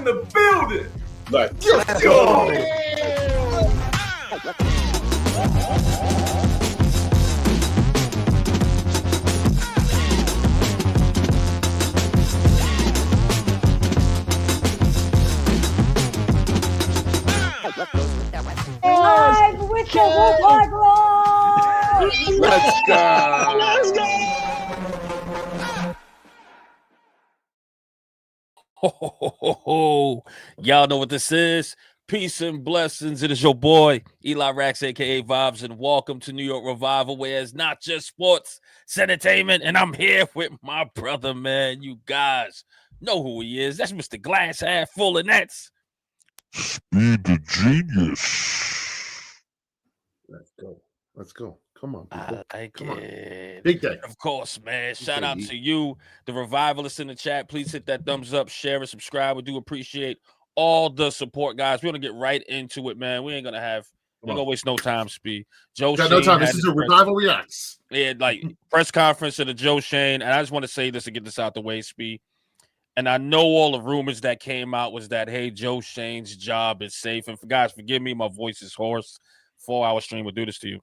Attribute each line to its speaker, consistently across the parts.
Speaker 1: the building.
Speaker 2: Let's
Speaker 1: go.
Speaker 3: Live with the Wolfhard Roar!
Speaker 2: Let's go.
Speaker 4: Let's go.
Speaker 5: Ho, ho, ho, ho, ho. Y'all know what this is. Peace and blessings. It is your boy, Eli Reax, aka Vibes, and welcome to New York Revival, where it's not just sports, it's entertainment. And I'm here with my brother, man. You guys know who he is. That's Mr. Glass Half Full, and that's
Speaker 4: Speed the Genius.
Speaker 2: Let's go. Let's go. Come on, people.
Speaker 5: I like
Speaker 2: Come on.
Speaker 5: it.
Speaker 2: Big day.
Speaker 5: Of course, man. Shout out
Speaker 2: day.
Speaker 5: to you, the revivalists in the chat. Please hit that thumbs up, share, and subscribe. We do appreciate all the support, guys. We're gonna get right into it, man. We ain't gonna waste no time, Speed. Joe
Speaker 2: Got
Speaker 5: Schoen
Speaker 2: no time.
Speaker 5: had
Speaker 2: This is
Speaker 5: his
Speaker 2: a Revival Reacts.
Speaker 5: Yeah, like press conference of the Joe Schoen, and I just want to say this to get this out the way, Speed. And I know all the rumors that came out was that, hey, Joe Schoen's job is safe. And guys, forgive me, my voice is hoarse. 4-hour stream will do this to you.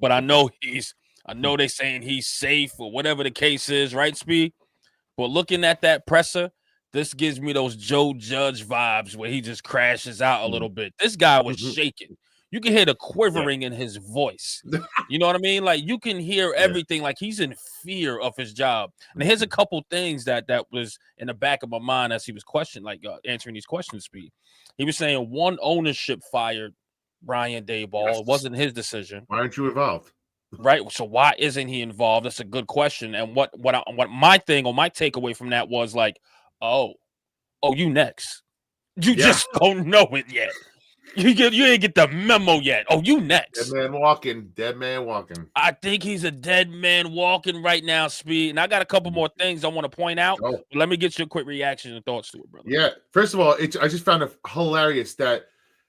Speaker 5: But I know they're saying he's safe or whatever the case is, right, Speed? But looking at that presser, this gives me those Joe Judge vibes where he just crashes out a little bit. This guy was shaking. You can hear the quivering in his voice. You know what I mean? Like, you can hear everything. Like, he's in fear of his job. And here's a couple things that was in the back of my mind as he was answering these questions, Speed. He was saying one ownership fired Brian Daboll. Yes. It wasn't his decision.
Speaker 2: Why aren't you involved?
Speaker 5: Right. So why isn't he involved? That's a good question. And what my takeaway from that was like, oh, you next. You just don't know it yet. You ain't get the memo yet. Oh, you next.
Speaker 2: Dead man walking.
Speaker 5: I think he's a dead man walking right now, Speed. And I got a couple more things I want to point out.
Speaker 2: Oh.
Speaker 5: Let me get your quick reaction and thoughts to it, brother.
Speaker 2: Yeah. First of all, I just found it hilarious that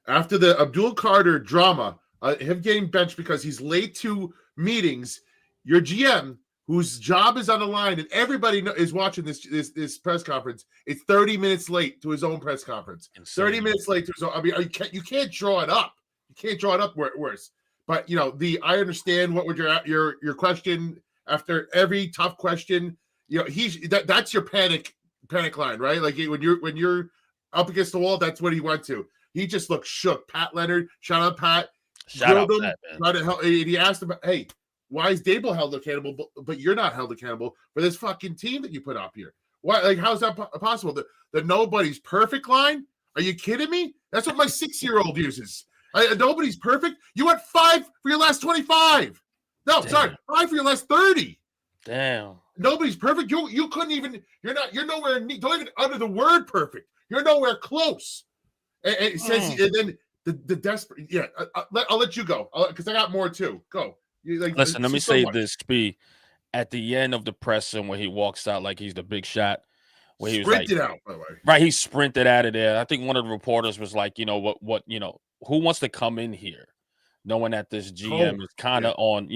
Speaker 2: after the Abdul Carter drama, him getting benched because he's late to meetings, your GM, whose job is on the line, and everybody is watching this press conference, it's 30 minutes late to his own press conference.
Speaker 5: Insane.
Speaker 2: 30 minutes late to his own. I mean, you can't draw it up. You can't draw it up worse. But I understand what would your question after every tough question. That's your panic line, right? Like when you're up against the wall, that's what he went to. He just looked shook. Pat Leonard, shout out Pat.
Speaker 5: Shout out Pat, man.
Speaker 2: He asked him, hey, why is Daboll held accountable, but you're not held accountable for this fucking team that you put up here? Why? Like, how's that possible? The nobody's perfect line? Are you kidding me? That's what my 6-year-old uses. Nobody's perfect. You went 5 for your last 25. No,
Speaker 5: Damn.
Speaker 2: sorry, 5 for your last 30.
Speaker 5: Damn.
Speaker 2: Nobody's perfect. You couldn't even. You're nowhere. Don't even utter the word perfect. You're nowhere close. And it says, and then the desperate. Yeah, I'll let you go because I got more too. Go.
Speaker 5: Listen, let me say this, Speed. At the end of the presser, where he walks out like he's the big shot, where he
Speaker 2: sprinted out, by the way.
Speaker 5: Right, he sprinted out of there. I think one of the reporters was like, what, who wants to come in here, knowing that this GM is kind of on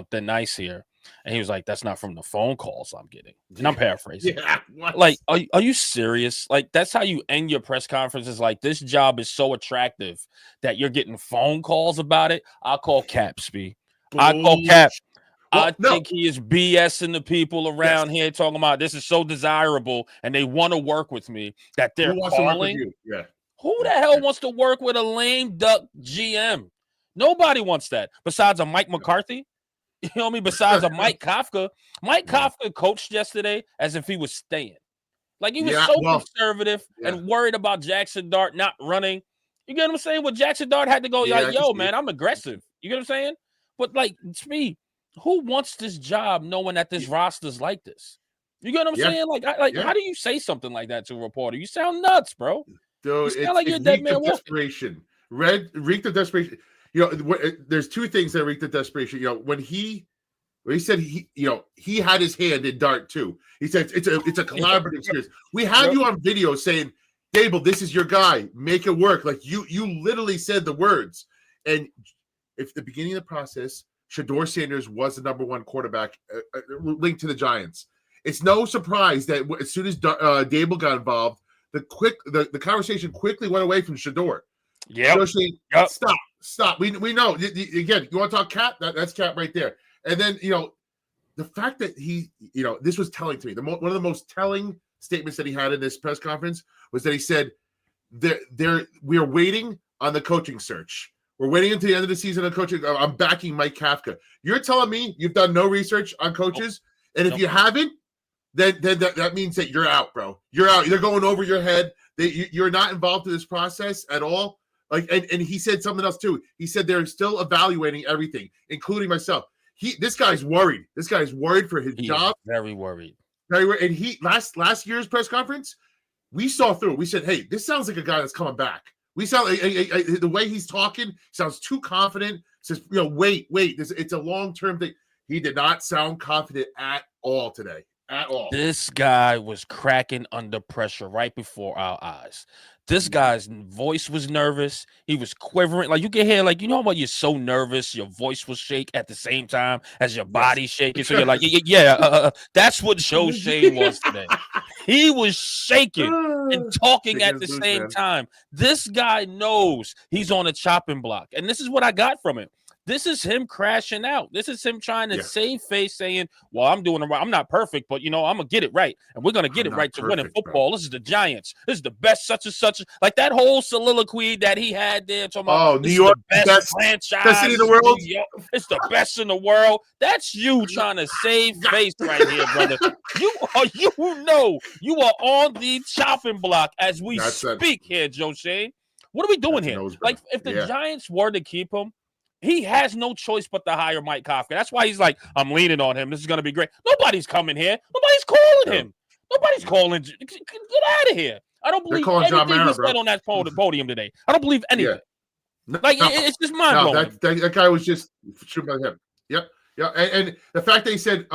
Speaker 5: thin ice here, and he was like, that's not from the phone calls I'm getting, and I'm paraphrasing.
Speaker 2: Yeah, what?
Speaker 5: Like, are you serious? Like, that's how you end your press conferences? Like, this job is so attractive that you're getting phone calls about it. I'll call Cap, Speed. I call Cap. Well, I think he is BSing the people around here talking about this is so desirable and they want to work with me that they're calling.
Speaker 2: Yeah.
Speaker 5: Who the hell wants to work with a lame duck GM? Nobody wants that besides a Mike McCarthy. You know what I mean? Besides a Mike Kafka. Mike Kafka coached yesterday as if he was staying. Like, he was conservative and worried about Jackson Dart not running. You get what I'm saying? Well, Jackson Dart had to go like, yo, man, I'm aggressive. You get what I'm saying? But, like, Speed, who wants this job knowing that this roster's like this? You get what I'm saying? Like, how do you say something like that to a reporter? You sound nuts, bro.
Speaker 2: Dude,
Speaker 5: you sound like you're a dead man.
Speaker 2: Desperation. Reeked of desperation. There's two things that reeked of desperation. When he said he had his hand in Dart too. He said it's a collaborative experience. We had you on video saying, Daboll, this is your guy. Make it work. Like you literally said the words. And if the beginning of the process, Shedeur Sanders was the number 1 quarterback linked to the Giants. It's no surprise that as soon as Daboll got involved, the conversation quickly went away from Shador.
Speaker 5: Yeah.
Speaker 2: Yep. Stop. We know. Again, you want to talk Cap? That's Cap right there. And then, the fact that he, this was telling to me. One of the most telling statements that he had in this press conference was that he said, we are waiting on the coaching search. We're waiting until the end of the season on coaching. I'm backing Mike Kafka. You're telling me you've done no research on coaches? And if you haven't, then that means that you're out, bro. You're out. They're going over your head. You're not involved in this process at all. And he said something else too. He said they're still evaluating everything, including myself. This guy's worried. This guy's worried for his job.
Speaker 5: Very worried.
Speaker 2: Very worried. And he last year's press conference, we saw through it. We said, hey, this sounds like a guy that's coming back. We sound like the way he's talking sounds too confident. Says, wait, it's a long-term thing. He did not sound confident at all today. At all.
Speaker 5: This guy was cracking under pressure right before our eyes. This guy's voice was nervous. He was quivering. Like, you can hear, like, when you're so nervous, your voice will shake at the same time as your body's shaking. So you're like, that's what Joe Schoen was today. He was shaking and talking at the same time. This guy knows he's on a chopping block. And this is what I got from him. This is him crashing out. This is him trying to save face, saying, well, I'm doing it right. I'm not perfect, but, I'm going to get it right. And we're going to get it right to win in football. Bro. This is the Giants. This is the best such and such. Like that whole soliloquy that he had there. Talking about,
Speaker 2: New York,
Speaker 5: best franchise.
Speaker 2: Best city in the world.
Speaker 5: It's the best in the world. That's you trying to save face right here, brother. You are on the chopping block as we speak here, Joe Schoen. What are we doing here? Like, if the Giants were to keep him, he has no choice but to hire Mike Kafka. That's why he's like, I'm leaning on him. This is going to be great. Nobody's coming here. Nobody's calling him. Nobody's calling. Get out of here. I don't believe anything he said on that podium today. I don't believe anything. It's just mind-blowing.
Speaker 2: That guy was just shooting by him. Yep. Yeah. And the fact that he said,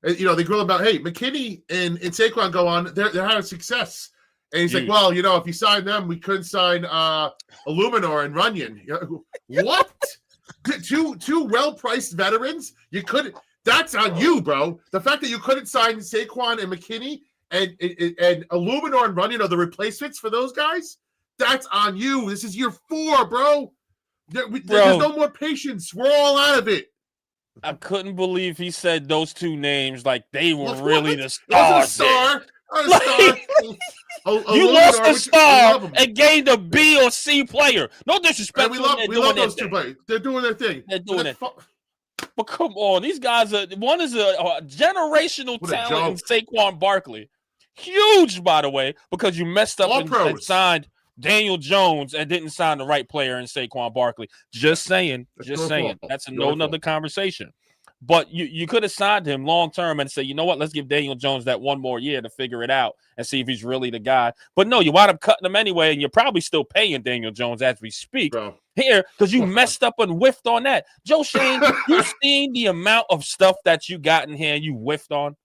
Speaker 2: they grill about, hey, McKinney and Saquon go on. They're having success. And he's like, well, if you sign them, we couldn't sign Illuminor and Runyon. What? Two well-priced veterans, you couldn't. That's on you, bro. The fact that you couldn't sign Saquon and McKinney and Illuminor and Runyon are the replacements for those guys. That's on you. This is year 4, bro. There's no more patience. We're all out of it.
Speaker 5: I couldn't believe he said those two names like they were really the stars. You lost a star and gained a B or C player. No disrespect.
Speaker 2: We love those two players. They're doing their thing.
Speaker 5: They're doing it. But come on, these guys are. One is a generational talent in Saquon Barkley. Huge, by the way, because you messed up and signed Daniel Jones and didn't sign the right player in Saquon Barkley. Just saying. That's another conversation. But you could have signed him long term and say, you know what, let's give Daniel Jones that one more year to figure it out and see if he's really the guy. But no, you wind up cutting him anyway, and you're probably still paying Daniel Jones as we speak here because you messed up and whiffed on that. Joe Schoen, you've seen the amount of stuff that you got in here and you whiffed on.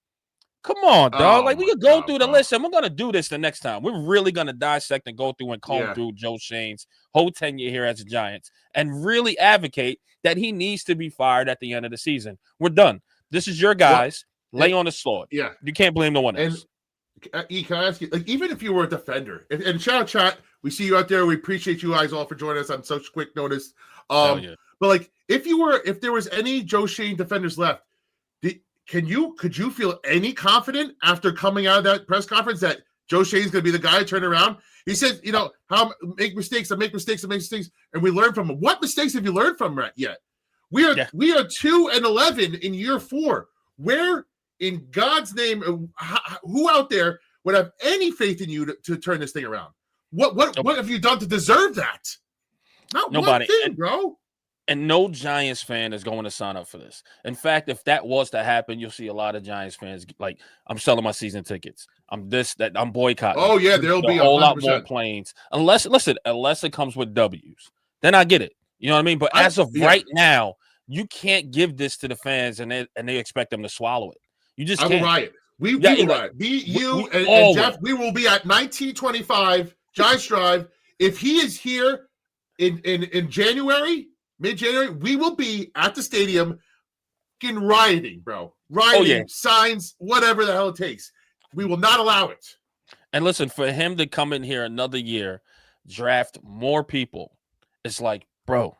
Speaker 5: Come on, dog. We could go through the list, and we're going to do this the next time. We're really going to dissect and go through and comb through Joe Schoen's whole tenure here as the Giants and really advocate that he needs to be fired at the end of the season. We're done. This is your guys. Lay on the sword. Yeah. You can't blame no one else.
Speaker 2: And can I ask you, even if you were a defender, and shout out chat, we see you out there. We appreciate you guys all for joining us on such quick notice. But if there was any Joe Schoen defenders left, could you feel any confident after coming out of that press conference that Joe Schoen's going to be the guy to turn around? He said, how make mistakes, and we learn from them. What mistakes have you learned from yet? We are 2-11 in year 4. Where in God's name, who out there would have any faith in you to turn this thing around? What have you done to deserve that? Not nobody, one thing, bro.
Speaker 5: And no Giants fan is going to sign up for this. In fact, if that was to happen, you'll see a lot of Giants fans like, I'm selling my season tickets. I'm boycotting.
Speaker 2: Oh, yeah, there'll be
Speaker 5: a whole lot more planes. Unless it comes with W's. Then I get it. You know what I mean? But as of right now, you can't give this to the fans and they expect them to swallow it. You just can't.
Speaker 2: I will riot. We will riot. You and Jeff, we will be at 1925 Giants Drive. If he is here in January, mid-January, we will be at the stadium rioting, bro. Rioting, signs, whatever the hell it takes. We will not allow it.
Speaker 5: And listen, for him to come in here another year, draft more people, it's like, bro,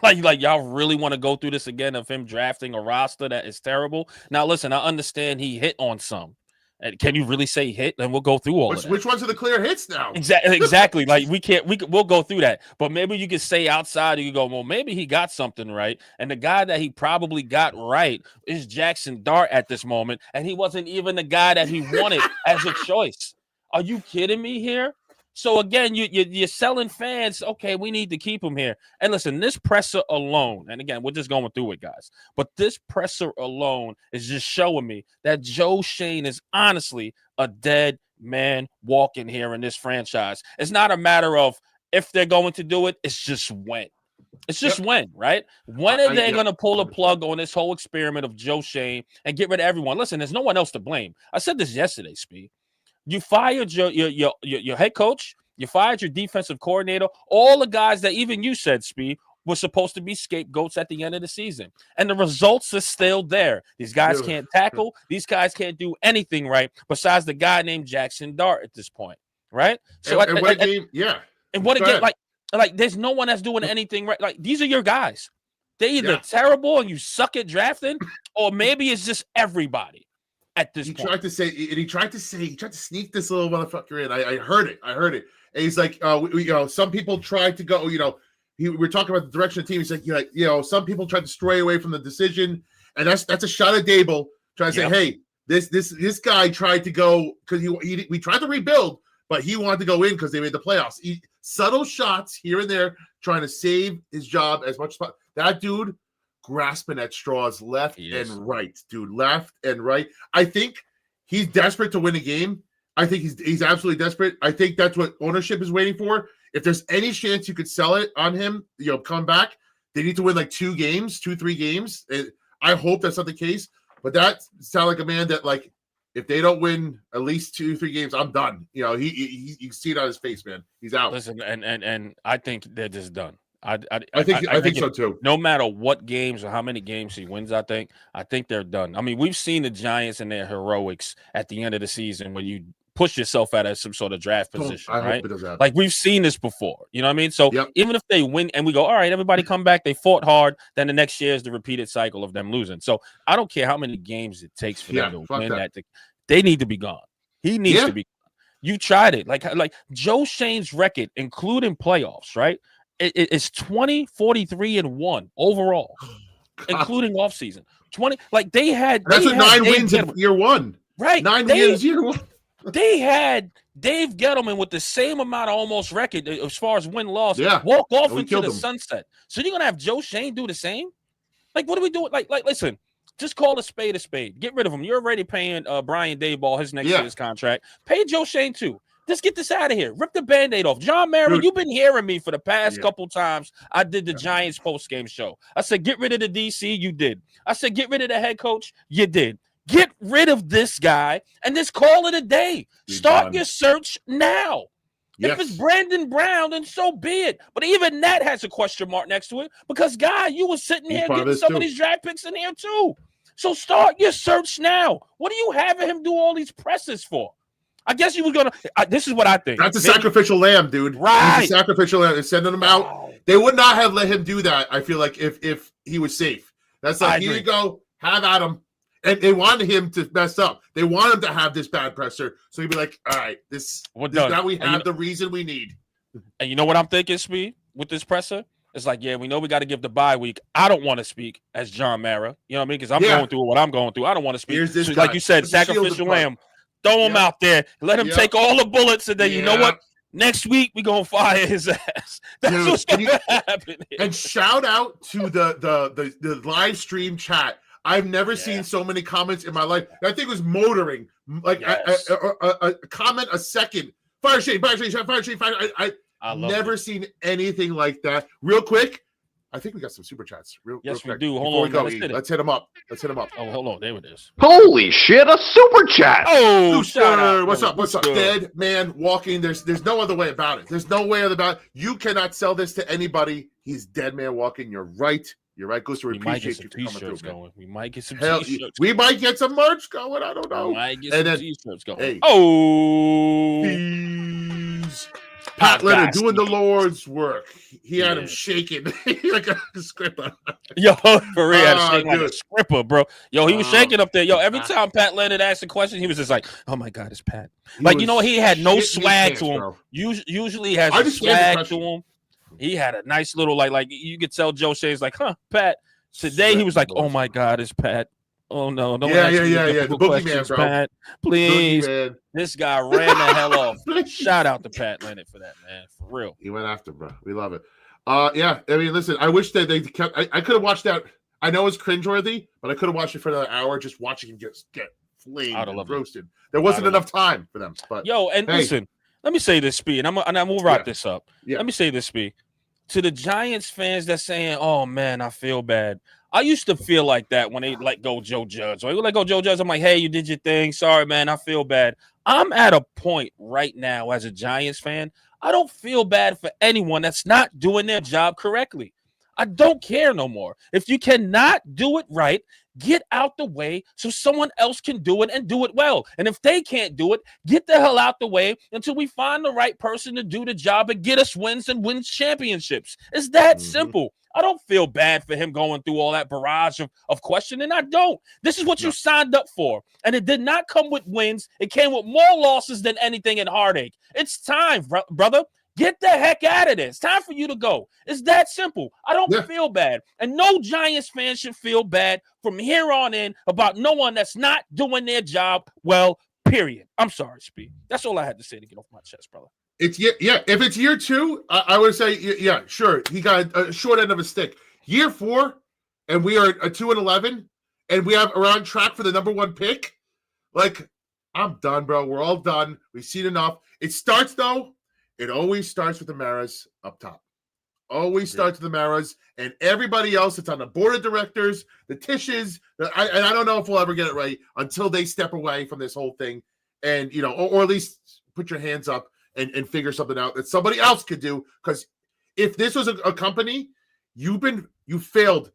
Speaker 5: like y'all really want to go through this again of him drafting a roster that is terrible? Now, listen, I understand he hit on some. And can you really say hit? And we'll go through all of that.
Speaker 2: Which ones are the clear hits now?
Speaker 5: Exactly. Like we'll go through that. But maybe you could say outside, you go, well, maybe he got something right. And the guy that he probably got right is Jackson Dart at this moment. And he wasn't even the guy that he wanted as a choice. Are you kidding me here? So again, you're selling fans. Okay, we need to keep him here. And listen, this presser alone, and again, we're just going through it, guys. But this presser alone is just showing me that Joe Schoen is honestly a dead man walking here in this franchise. It's not a matter of if they're going to do it. It's just when. It's just when, right? When are they going to pull a plug on this whole experiment of Joe Schoen and get rid of everyone? Listen, there's no one else to blame. I said this yesterday, Speed. You fired your head coach. You fired your defensive coordinator. All the guys that even you said, Speed, were supposed to be scapegoats at the end of the season. And the results are still there. These guys can't tackle. These guys can't do anything right besides the guy named Jackson Dart at this point, right? So
Speaker 2: and what a game, yeah.
Speaker 5: And what again, like there's no one that's doing anything right. Like these are your guys. They're either terrible and you suck at drafting, or maybe it's just everybody. At this point.
Speaker 2: He tried to sneak this little motherfucker in. I heard it. And he's like, some people tried to go, we're talking about the direction of the team. He's like, some people tried to stray away from the decision. And that's a shot at Dable trying to say, hey, this guy tried to go because we tried to rebuild, but he wanted to go in because they made the playoffs. Subtle shots here and there trying to save his job as much as possible. That dude grasping at straws left and right, dude. Left and right. I think he's desperate to win a game. I think he's absolutely desperate. I think that's what ownership is waiting for. If there's any chance you could sell it on him, come back, they need to win like 3 games. I hope that's not the case. But that sounds like a man that, like, if they don't win at least 2-3 games, I'm done. You can see it on his face, man. He's out.
Speaker 5: Listen, and I think they're just done. I
Speaker 2: think so too.
Speaker 5: No matter what games or how many games he wins, I think they're done. I mean, we've seen the Giants and their heroics at the end of the season when you push yourself out of some sort of draft position, right?
Speaker 2: Hope it does happen.
Speaker 5: Like we've seen this before. You know what I mean? So even if they win and we go, all right, everybody come back, they fought hard, then the next year is the repeated cycle of them losing. So I don't care how many games it takes for them to win that. They need to be gone. He needs to be gone. You tried it. Like Joe Schoen's record, including playoffs, right? It's 20-43-1 overall, including offseason. 20, like they had.
Speaker 2: That's 9 wins in year one,
Speaker 5: right?
Speaker 2: 9 wins year one.
Speaker 5: They had Dave Gettleman with the same amount of almost record as far as win-loss. Walk off into the sunset. So you're gonna have Joe Schoen do the same? Like, what are we doing? Like, listen, just call a spade a spade. Get rid of him. You're already paying Brian Daboll his next year's contract. Pay Joe Schoen too. Just get this out of here. Rip the Band-Aid off. John Mara, you've been hearing me for the past couple times. I did the Giants post-game show. I said, get rid of the DC. You did. I said, get rid of the head coach. You did. Get rid of this guy and just call it a day. Start your search now. If it's Brandon Brown, then so be it. But even that has a question mark next to it because, guy, you were sitting here getting some of these draft picks in here too. So start your search now. What are you having him do all these presses for? I guess you was going to – this is what I think.
Speaker 2: That's a sacrificial lamb, dude.
Speaker 5: Right.
Speaker 2: He's a sacrificial lamb. They're sending him out. They would not have let him do that, I feel like, if he was safe. That's like, here you go. Have at him. And they wanted him to mess up. They want him to have this bad presser. So he'd be like, all right, now we have the reason we need.
Speaker 5: And you know what I'm thinking, Speed, with this presser? It's like, we know we got to give the bye week. I don't want to speak as John Mara. You know what I mean? Because I'm going through what I'm going through. I don't want to speak.
Speaker 2: Here's this
Speaker 5: so,
Speaker 2: guy.
Speaker 5: like you said, sacrificial lamb. Throw him out there. Let him take all the bullets. And then you know what? Next week, we're going to fire his ass. That's what's going to happen here.
Speaker 2: And shout out to the live stream chat. I've never seen so many comments in my life. I think it was motoring. Like a comment a second. Fire Shane. I've never seen anything like that. Real quick, I think we got some super chats. Real quick.
Speaker 5: We do. Hold on.
Speaker 2: Let's hit him up.
Speaker 5: Oh, hold on. There it is.
Speaker 1: Holy shit, a super chat.
Speaker 5: Oh,
Speaker 2: what's up? Dead man walking. There's no other way about it. There's no way about it. You cannot sell this to anybody. He's dead man walking. You're right. You're right, Gooster. We
Speaker 5: We might get
Speaker 2: appreciate
Speaker 5: some
Speaker 2: you for coming
Speaker 5: t-shirts
Speaker 2: through, man.
Speaker 5: going. We might get some
Speaker 2: Hell,
Speaker 5: t-shirts.
Speaker 2: we might get some merch going. I don't know.
Speaker 5: We might get
Speaker 2: And
Speaker 5: some
Speaker 2: then-
Speaker 5: t-shirts going.
Speaker 2: hey.
Speaker 5: Oh,
Speaker 2: Peace. Pat
Speaker 5: I
Speaker 2: Leonard
Speaker 5: got
Speaker 2: doing
Speaker 5: you.
Speaker 2: the Lord's work. He had him
Speaker 5: Yeah.
Speaker 2: shaking like a scripper.
Speaker 5: yo, for real,
Speaker 2: Ah,
Speaker 5: shaking like a
Speaker 2: dude.
Speaker 5: scripper, bro. Yo, he was shaking up there. Yo, every
Speaker 2: Ah.
Speaker 5: time Pat Leonard asked a question, he was just like, "Oh my God, it's Pat."
Speaker 2: He
Speaker 5: Like, you
Speaker 2: was
Speaker 5: know, he had no
Speaker 2: shitting his
Speaker 5: swag
Speaker 2: pants,
Speaker 5: to him.
Speaker 2: bro.
Speaker 5: Usually he has
Speaker 2: I
Speaker 5: a
Speaker 2: understand the
Speaker 5: swag
Speaker 2: question.
Speaker 5: to him. He had a nice little like you could tell Joe Shane's like, "Huh, Pat." Today he was like, "Oh my God, it's Pat." Oh no, don't
Speaker 2: Yeah,
Speaker 5: ask
Speaker 2: yeah,
Speaker 5: me
Speaker 2: yeah, yeah.
Speaker 5: difficult
Speaker 2: The boogeyman,
Speaker 5: questions,
Speaker 2: bro.
Speaker 5: Pat. Please.
Speaker 2: Man.
Speaker 5: This guy ran the hell off. Shout out to Pat Leonard for that, man. For real.
Speaker 2: He went after, bro. We love it. Yeah. I mean, listen. I wish that they kept. I could have watched that. I know it's cringeworthy, but I could have watched it for another hour, just watching him just get flamed
Speaker 5: I'd have
Speaker 2: and
Speaker 5: loved it.
Speaker 2: roasted. There wasn't
Speaker 5: I'd have
Speaker 2: enough time for them. But
Speaker 5: Yo, and
Speaker 2: Hey.
Speaker 5: listen, let me say this, Speed, and I'm gonna wrap
Speaker 2: Yeah.
Speaker 5: this up.
Speaker 2: Yeah.
Speaker 5: Let me say this, Speed. To the Giants fans that's saying, "Oh man, I feel bad." I used to feel like that when they let go Joe Judge. When they let go Joe Judge, I'm like, "Hey, you did your thing. Sorry, man. I feel bad." I'm at a point right now as a Giants fan. I don't feel bad for anyone that's not doing their job correctly. I don't care no more. If you cannot do it right, get out the way so someone else can do it and do it well. And if they can't do it, get the hell out the way until we find the right person to do the job and get us wins and win championships. It's that simple. I don't feel bad for him going through all that barrage of questioning. I don't. This is what you signed up for. And it did not come with wins. It came with more losses than anything and heartache. It's time, brother. Get the heck out of there. It's time for you to go. It's that simple. I don't feel bad. And no Giants fan should feel bad from here on in about no one that's not doing their job well, period. I'm sorry, Speed. That's all I had to say to get off my chest, brother.
Speaker 2: it's yeah. If it's year 2, I would say yeah, sure. He got a short end of a stick. Year 4, and we are a 2-11, and we are on track for the number 1 pick. Like, I'm done, bro. We're all done. We've seen enough. It starts though. It always starts with the Maras up top. Always starts with the Maras and everybody else that's on the board of directors, the Tishes. And I don't know if we'll ever get it right until they step away from this whole thing, and or at least put your hands up and figure something out that somebody else could do. Because if this was a company, you failed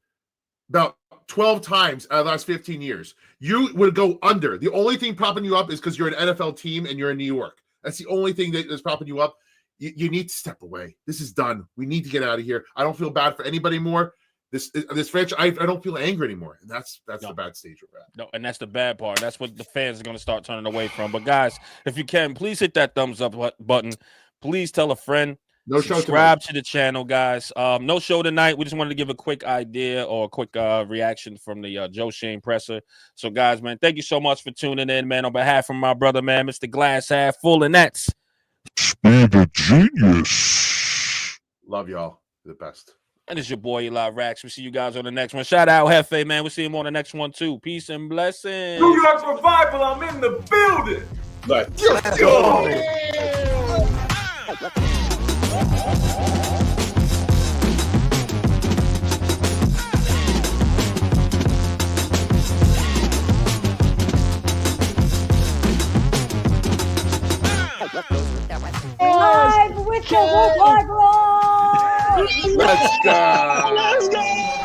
Speaker 2: about 12 times out of the last 15 years. You would go under. The only thing propping you up is because you're an NFL team and you're in New York. That's the only thing that is propping you up. You need to step away. This is done. We need to get out of here. I don't feel bad for anybody more. This franchise, I don't feel angry anymore, and that's the bad stage we're at.
Speaker 5: No, and that's the bad part. That's what the fans are going to start turning away from. But guys, if you can, please hit that thumbs up button. Please tell a friend.
Speaker 2: No show
Speaker 5: Subscribe to the channel, guys. No show tonight. We just wanted to give a quick idea or a quick reaction from the Joe Shane presser. So, guys, man, thank you so much for tuning in, man. On behalf of my brother, man, Mr. Glass Half Full, and that's
Speaker 4: Speed the Genius.
Speaker 2: Love y'all. You're the best.
Speaker 5: and it's your boy Eli Reax. We'll see you guys on the next one. Shout out Hefe, man. We'll see him on the next one too. Peace and blessings.
Speaker 6: New York Revival, I'm in the building.
Speaker 2: Let's go.
Speaker 3: Live with the Woodlike Roar!
Speaker 2: Let's go.